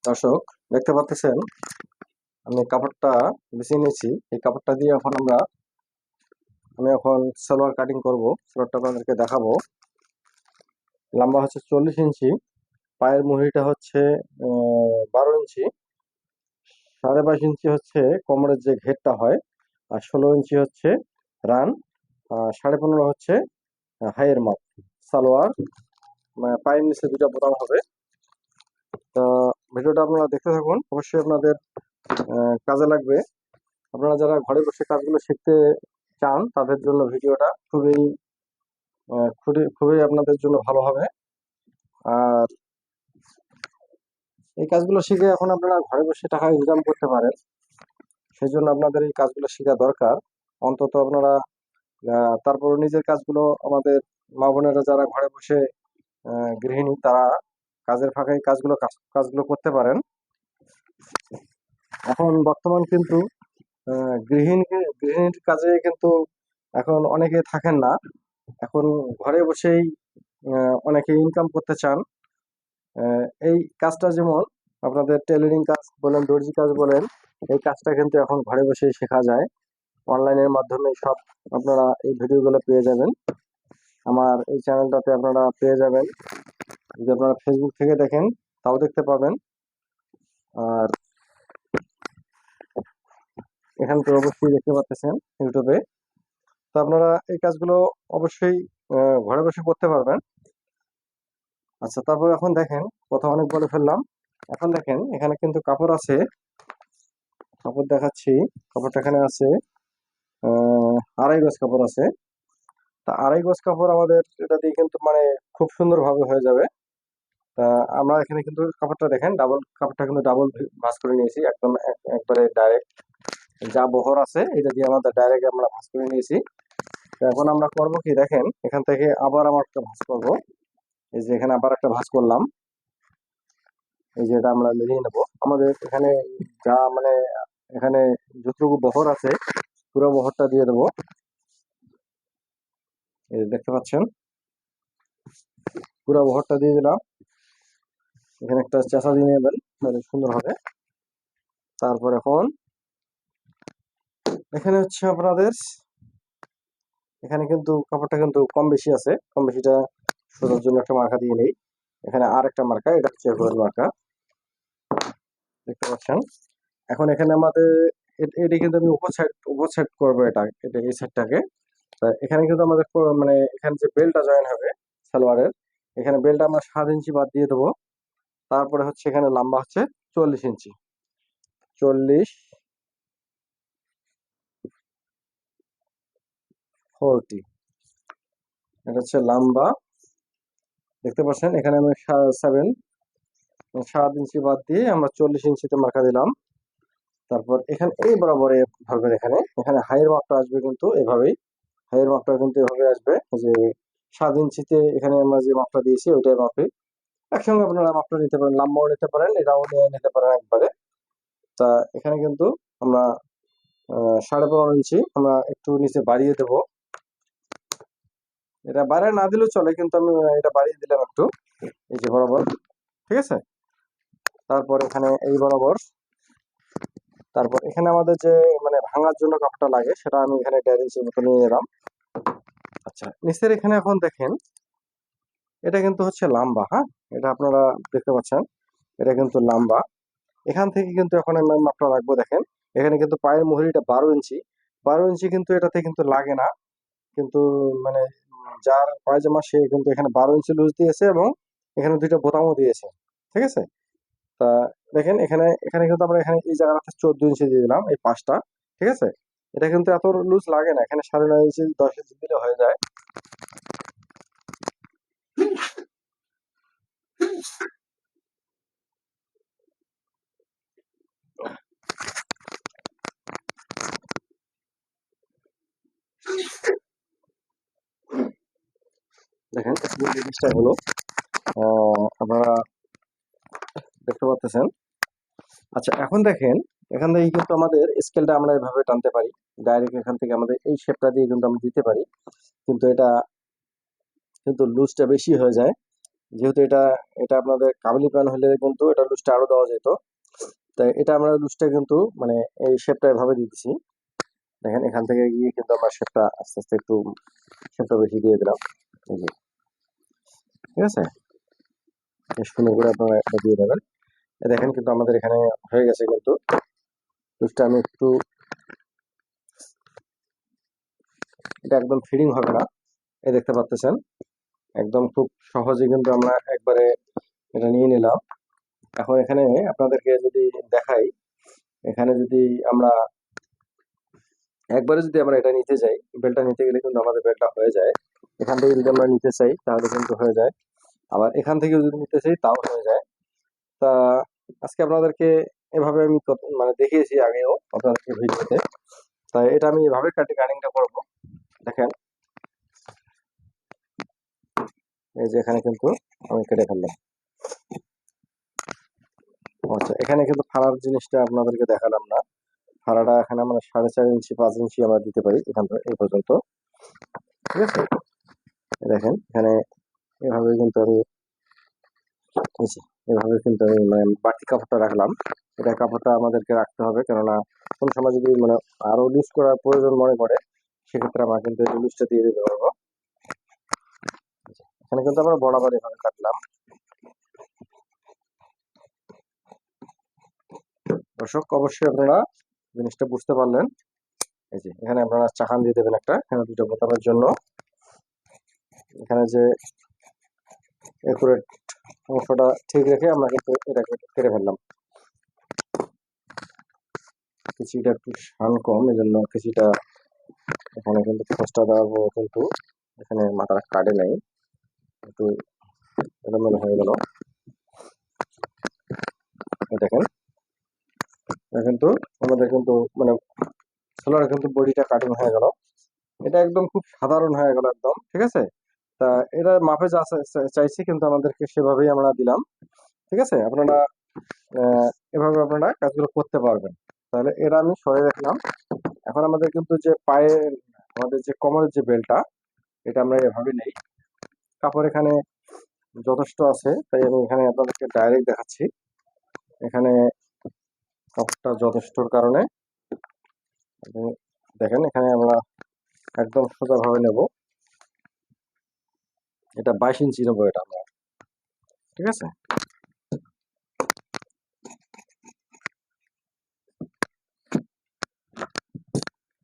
দর্শক, দেখতে পাচ্ছেন আমি কাপড়টা বেছে নিয়েছি। এই কাপড়টা দিয়ে আমি এখন সালোয়ার কাটিং করব। সালোয়ারটা আপনাদেরকে দেখাবো। লম্বা হচ্ছে 40 ইঞ্চি, পায়ের মুহুরিটা হচ্ছে 12 ইঞ্চি, 22.5 ইঞ্চি হচ্ছে কোমরের যে ঘেরটা হয়, আর 16 ইঞ্চি হচ্ছে রান, 15.5 হচ্ছে হাইয়ের মাপ। সালোয়ার পায়ের নিচে দুটা বোতাম হবে। তো ভিডিওটা আপনারা দেখতে থাকুন, অবশ্যই আপনাদের কাজে লাগবে। আপনারা যারা ঘরে বসে কাজগুলো শিখতে চান তাদের জন্য ভিডিওটা খুবই খুবই আপনাদের জন্য ভালো হবে। আর এই কাজগুলো শিখে এখন আপনারা ঘরে বসে টাকা ইনকাম করতে পারেন, সেই জন্য আপনাদের এই কাজগুলো শেখা দরকার। অন্তত আপনারা তারপর নিজের কাজগুলো, আমাদের মা বোনেরা যারা ঘরে বসে গৃহিণী, তারা কাজের ফাঁকে এই কাজগুলো করতে পারেন। এখন বর্তমান কিন্তু গৃহিণীর কাজে কিন্তু এখন অনেকে থাকেন না। এখন ঘরে বসেই অনেকে ইনকাম করতে চান। এই কাজটা যেমন আপনাদের টেলারিং কাজ বলেন, দর্জি কাজ বলেন, এই কাজটা কিন্তু এখন ঘরে বসেই শেখা যায়। অনলাইনের মাধ্যমে সব আপনারা এই ভিডিওগুলো পেয়ে যাবেন। আমার এই চ্যানেলটাতে আপনারা পেয়ে যাবেন। যদি আপনারা ফেসবুক থেকে দেখেন তাও দেখতে পাবেন। আর এখান থেকে অবশ্যই দেখতে পাচ্ছেন ইউটিউবে। তো আপনারা এই কাজগুলো অবশ্যই ঘরে বসে করতে পারবেন। আচ্ছা, তারপর এখন দেখেন, কথা অনেক বলে ফেললাম। এখন দেখেন এখানে কিন্তু কাপড় আছে, কাপড় দেখাচ্ছি। কাপড়টা এখানে আছে, 2.5 গজ কাপড় আছে। তা 2.5 গজ কাপড় আমাদের এটা দিয়ে কিন্তু মানে খুব সুন্দর ভাবে হয়ে যাবে। তা আমরা এখানে কিন্তু কাপড়টা দেখেন, কাপড়টা কিন্তু ডাবল ভাঁজ করে নিয়েছি, একদম একবারে ডাইরেক্ট। যা বহর আছে এটা দিয়ে আমাদের ডাইরেক্ট আমরা ভাঁজ করে নিয়েছি। তো এখন আমরা করবো কি দেখেন, এখান থেকে আবার আমরা একটা ভাঁজ করবো। এই যে এখানে আবার একটা ভাঁজ করলাম, এই যে এটা আমরা মিলিয়ে নেবো। আমাদের এখানে যা মানে এখানে যতটুকু বহর আছে পুরো বহরটা দিয়ে দেবো। এই যে দেখতে পাচ্ছেন, পুরো বহরটা দিয়ে দিলাম। এখানে একটা চাষা দিয়ে নেবেন, মানে সুন্দর হবে। তারপর এখন এখানে হচ্ছে আপনাদের, এখানে কিন্তু কাপড়টা কিন্তু কম বেশি আছে, কম বেশিটা সোজার জন্য একটা মার্কা দিয়ে নেই। এখানে আর একটা মার্কা, এটা হচ্ছে হোল মার্কা, দেখতে পাচ্ছেন। এখন এখানে আমাদের এটি কিন্তু আমি উপর সাইড করবো, এটা এই সাইডটাকে। তা এখানে কিন্তু আমাদের মানে এখানে যে বেল্টটা জয়েন হবে সালোয়ারের, এখানে বেল্টটা আমরা 7 ইঞ্চি বাদ দিয়ে দেবো। তারপরে হচ্ছে এখানে লম্বা হচ্ছে 40 ইঞ্চি, 40 এটা হচ্ছে লম্বা। দেখতে পাচ্ছেন এখানে আমি 7 ইঞ্চি বাদ দিয়ে আমরা 40 ইঞ্চিতে মার্কা দিলাম। তারপর এখানে এই বরাবর ধরবেন, এখানে এখানে হাইয়ের মাপটা আসবে কিন্তু এভাবেই। হাইয়ের মাপটা কিন্তু এভাবে আসবে যে 7 ইঞ্চিতে এখানে আমরা যে মাপটা দিয়েছি ওইটাই মাপে। একসঙ্গে আপনারা মাপটা নিতে পারেন, লম্বাও নিতে পারেন, এটাও নিয়ে নিতে পারেন একবারে। তা এখানে কিন্তু আমরা 15.5 ইঞ্চি আমরা একটু নিচে বাড়িয়ে দেব। এটা বাড়িয়ে না দিলেও চলে, কিন্তু আমি এটা বাড়িয়ে দিলাম একটু, এই যে বরাবর। ঠিক আছে, তারপর এখানে এই বরাবর। তারপর এখানে আমাদের যে মানে ভাঙার জন্য কাপড়টা লাগে সেটা আমি এখানে 1.5 ইঞ্চির মতো নিয়ে নিলাম। আচ্ছা, নিচের এখানে এখন দেখেন এটা কিন্তু হচ্ছে লম্বা। হ্যাঁ, এটা আপনারা দেখতে পাচ্ছেন, এটা কিন্তু লম্বা। এখান থেকে কিন্তু এখন আমি মাপটা রাখবো। দেখেন এখানে কিন্তু পায়ের মুহুরিটা 12 ইঞ্চি, 12 ইঞ্চি কিন্তু এটাতে কিন্তু লাগে না। কিন্তু মানে যার পায়জামা সে কিন্তু এখানে 12 ইঞ্চি লুজ দিয়েছে এবং এখানে দুইটা বোতামও দিয়েছে। ঠিক আছে, তা দেখেন এখানে এখানে কিন্তু আমরা এখানে এই জায়গাটাতে 14 ইঞ্চি দিয়ে দিলাম, এই পাশটা। ঠিক আছে, এটা কিন্তু এত লুজ লাগে না, এখানে 9.5 ইঞ্চি 10 ইঞ্চি দিলে হয়ে যায়। দেখেন এই জিনিসটা হলো আপনারা দেখতে পাচ্ছেন। আচ্ছা, এখন দেখেন এখান থেকে কিন্তু আমাদের স্কেলটা আমরা এভাবে টানতে পারি, ডাইরেক্ট এখান থেকে আমাদের এই শেপটা দিয়ে কিন্তু আমরা দিতে পারি। কিন্তু এটা কিন্তু লুজটা বেশি হয়ে যায়। যেহেতু এটা এটা আপনাদের কাবুলি প্যান হলে কিন্তু এটা লুজটা আরো দেওয়া যেত, তাই এটা আমরা লুজটা কিন্তু মানে এই শেপটা এভাবে দিতেছি। দেখেন এখান থেকে গিয়ে কিন্তু আমরা শেপটা আস্তে আস্তে একটু শেপটা বেশি দিয়ে দিলাম, এই যে, ঠিক আছে। বেশ সুন্দর করে আপনারা এটা দিয়ে দেবেন। দেখেন কিন্তু আমাদের এখানে হয়ে গেছে কিন্তু লুজটা। আমি একটু, এটা একদম ফিডিং হবে না, এই দেখতে পাচ্ছেন একদম খুব সহজে কিন্তু আমরা একবারে এটা নিয়ে নিলাম। এখন এখানে আপনাদেরকে যদি দেখাই, এখানে যদি আমরা একবারে যদি আমরা এটা নিতে যাই, বেলটা নিতে গেলে কিন্তু আমাদের বেলটা হয়ে যায়। এখান থেকে যদি আমরা নিতে চাই তাহলে কিন্তু হয়ে যায়, আবার এখান থেকেও যদি নিতে চাই তাও হয়ে যায়। তা আজকে আপনাদেরকে এভাবে আমি মানে দেখিয়েছি আগেও আপনাদেরকে ভিডিওতে। তাই এটা আমি এভাবে কাটিংটা করবো। দেখেন এই যে এখানে কিন্তু আমি কেটে ফেললাম। আচ্ছা, এখানে কিন্তু ফাড়ার জিনিসটা আপনাদেরকে দেখালাম না। ফাড়াটা এখানে আমরা 4.5 ইঞ্চি 5 ইঞ্চি আমরা দিতে পারি এখান থেকে এই পর্যন্ত, ঠিক আছে। দেখেন এখানে এভাবে কিন্তু আমি এই যে, এভাবে কিন্তু আমি মানে বাড়তি কাপড়টা রাখলাম। এটা কাপড়টা আমাদেরকে রাখতে হবে, কেননা কোন সময় যদি মানে আরো লুজ করার প্রয়োজন মনে পড়ে, সেক্ষেত্রে আমরা কিন্তু এই লুজটা দিয়ে দিতে পারবো। এখানে কিন্তু আমরা বরাবর এভাবে কাটলাম। দর্শক অবশ্যই আপনারা জিনিসটা বুঝতে পারলেন। এই যে এখানে আপনারা চাকান দিয়ে দেবেন একটা, এখানে দুটো বোতামের জন্য। এখানে যে একুরেট অংশটা ঠিক রেখে আমরা কিন্তু এটাকে কেটে ফেললাম। কিছুটা একটু শান কম, এই জন্য কিছুটা এখানে কিন্তু খোঁজটা দেওয়াবো, কিন্তু এখানে মাথাটা কাটে নাই, একটু এলোমেলো হয়ে গেল। দেখেন কিন্তু আমাদের কিন্তু মানে সোলার কিন্তু বডিটা কাটিং হয়ে গেল। এটা একদম খুব সাধারণ হয়ে গেল একদম, ঠিক আছে। তা এটা মাপে যা চাইছি কিন্তু আমাদেরকে সেভাবেই আমরা দিলাম, ঠিক আছে। আপনারা এভাবে আপনারা কাজগুলো করতে পারবেন। তাহলে এটা আমি সরে রাখলাম। এখন আমাদের কিন্তু যে পায়ে আমাদের যে কোমরের যে বেল্টটা, এটা আমরা এভাবে নেই। কাপড় এখানে যথেষ্ট আছে, তাই আমি এখানে আপনাদেরকে ডাইরেক্ট দেখাচ্ছি। এখানে কাপড়টা যথেষ্টর কারণে দেখেন এখানে আমরা একদম সোজাভাবে নেব। এটা 22 ইঞ্চি নেবো এটা আমরা, ঠিক আছে।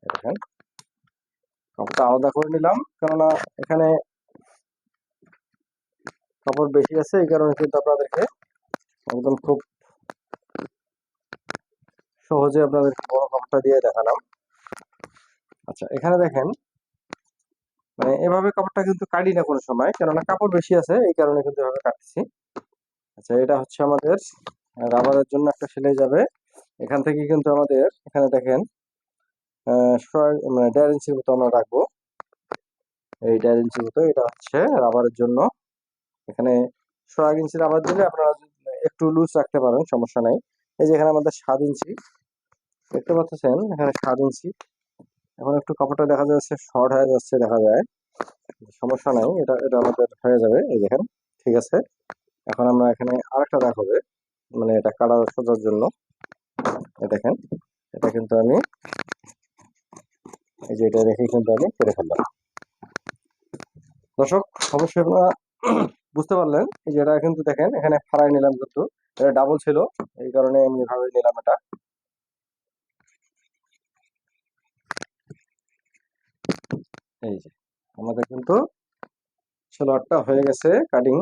দেখেন কাপড়টা আলাদা করে নিলাম, কেননা এখানে কাপড় বেশি আছে, এই কারণে কিন্তু আপনাদেরকে একদম খুব সহজে আপনাদেরকে বড় কাপড়টা দিয়ে দেখালাম। আচ্ছা এখানে দেখেন মানে এভাবে কাপড়টা কিন্তু কাটি না কোনো সময়, কেননা কাপড় বেশি আছে এই কারণে কিন্তু এভাবে কাটছি। আচ্ছা এটা হচ্ছে আমাদের রাবারের জন্য একটা সেলাই যাবে। এখান থেকে কিন্তু আমাদের এখানে দেখেন মানে 1.5 ইঞ্চির মতো আমরা রাখবো। এই 1.5 ইঞ্চির মতো এটা হচ্ছে রাবারের জন্য। এখানে 1.5 ইঞ্চি রাবার দিলে আপনারা একটু লুজ রাখতে পারেন, সমস্যা নাই। এই যে এখানে আমাদের 7 ইঞ্চি দেখতে পাচ্ছেন, এখানে 7 ইঞ্চি। এখন একটু কাপড়টা দেখা যাচ্ছে শর্ট হয়ে যাচ্ছে, দেখা যায়, সমস্যা নাই, এটা এটা আমাদের হয়ে যাবে। এই দেখেন ঠিক আছে। এখন আমরা এখানে আরেকটা দেখাবে, মানে এটা কাটা সোজার জন্য। দেখেন এটা কিন্তু আমি এই যে এটা রেখে কিন্তু আমি কেটে ফেললাম। দর্শক অবশ্যই আপনারা বুঝতে পারলেন। এই যে এটা কিন্তু দেখেন এখানে ফাড়াই নিলাম, কিন্তু এটা ডাবল ছিল, এই কারণে আমি এভাবে নিলাম এটা। এই যে আমাদের কিন্তু সালোয়ারটা হয়ে গেছে কাটিং।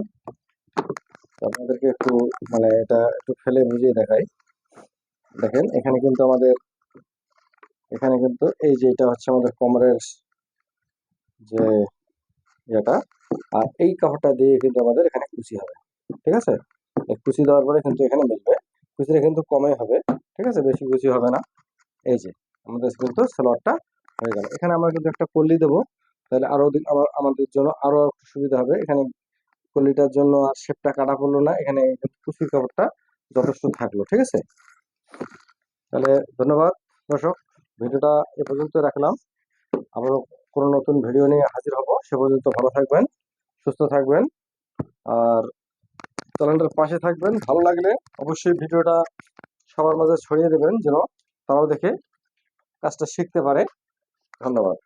আপনাদেরকে একটু মানে এটা একটু ফেলে বুঝিয়ে দেখাই। দেখেন এখানে কিন্তু আমাদের এখানে কিন্তু এই যে এটা হচ্ছে আমাদের কোমরের যে এটা, আর এই কাপড়টা দিয়ে কিন্তু আমাদের এখানে কুচি হবে, ঠিক আছে। এই কুচি দেওয়ার পরে কিন্তু এখানে মিলবে, কুচিটা কিন্তু কমই হবে, ঠিক আছে, বেশি কুচি হবে না। এই যে আমাদের কিন্তু সালোয়ারটা হয়ে গেল। এখানে আমরা কিন্তু একটা কলি দেবো, তাহলে আরো আমাদের জন্য আরো একটু সুবিধা হবে। এখানে কলিটার জন্য আর শেপটা কাটা পড়লো না, এখানে কুচির কাপড়টা যথেষ্ট থাকলো, ঠিক আছে। তাহলে ধন্যবাদ দর্শক, ভিডিওটা এ পর্যন্ত রাখলাম। আবারও কোনো নতুন ভিডিও নিয়ে হাজির হব, সে পর্যন্ত ভালো থাকবেন, সুস্থ থাকবেন। আর চ্যানেলটার পাশে থাকবেন। ভালো লাগলে অবশ্যই ভিডিওটা সবার মাঝে ছড়িয়ে দেবেন, যেন তারাও দেখে কাজটা শিখতে পারে। ধন্যবাদ।